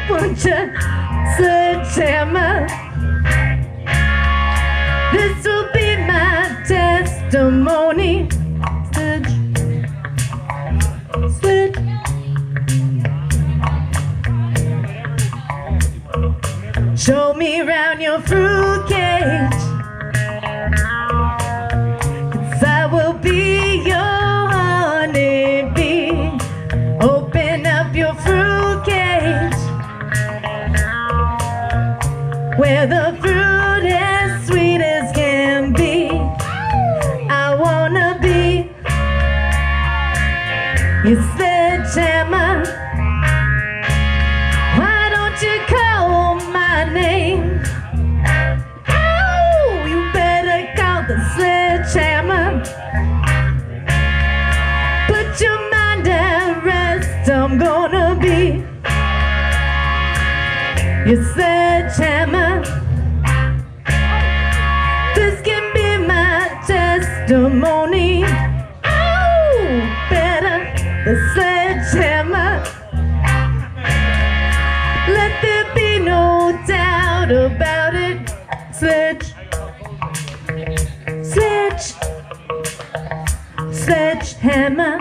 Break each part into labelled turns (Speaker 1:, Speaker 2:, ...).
Speaker 1: won't you, Sledgehammer? This will be my testimony. Sledge. Show me round your fruit cage, 'cause I will be your honeybee. Open up your fruit cage, where the fruit as sweet as can be. I wanna be your sledgehammer. Why don't you call my name? Oh, you better call the sledgehammer. Put your mind at rest. I'm gonna be your sledgehammer. This can be my testimony. Oh, better the sledgehammer. Let there be no doubt about it. Sledgehammer.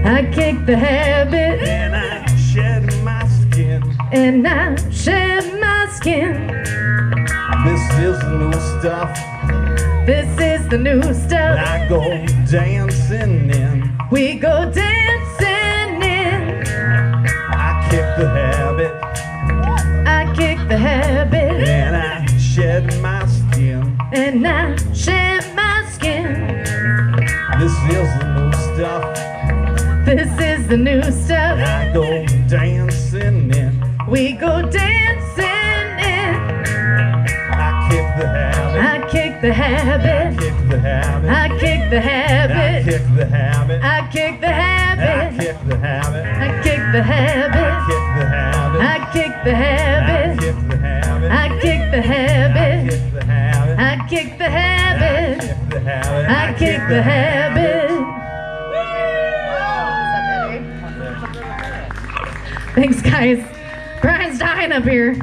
Speaker 1: I kick the habit,
Speaker 2: and I shed my skin.
Speaker 1: And I shed my skin.
Speaker 2: This is the new stuff.
Speaker 1: This is the new stuff.
Speaker 2: I go dancing in.
Speaker 1: We go dancing in.
Speaker 2: I kick the habit.
Speaker 1: I kick the habit,
Speaker 2: And I shed my skin.
Speaker 1: and I shed my skin.
Speaker 2: This is the new stuff.
Speaker 1: This is the new stuff.
Speaker 2: I go dancing in.
Speaker 1: We go dancing in.
Speaker 2: I kick the habit.
Speaker 1: I kick the habit.
Speaker 2: Kick the habit.
Speaker 1: I kick the
Speaker 2: I
Speaker 1: habit.
Speaker 2: kick the habit.
Speaker 1: I kick the
Speaker 2: I
Speaker 1: habit.
Speaker 2: kick the habit.
Speaker 1: I kick the habit.
Speaker 2: Kick the habit.
Speaker 1: I kick the habit.
Speaker 2: Kick the habit.
Speaker 1: I kick the habit.
Speaker 2: Kick the habit.
Speaker 1: I kick the habit.
Speaker 2: Kick the habit.
Speaker 1: I kick the habit. Thanks, guys. Brian's dying up here.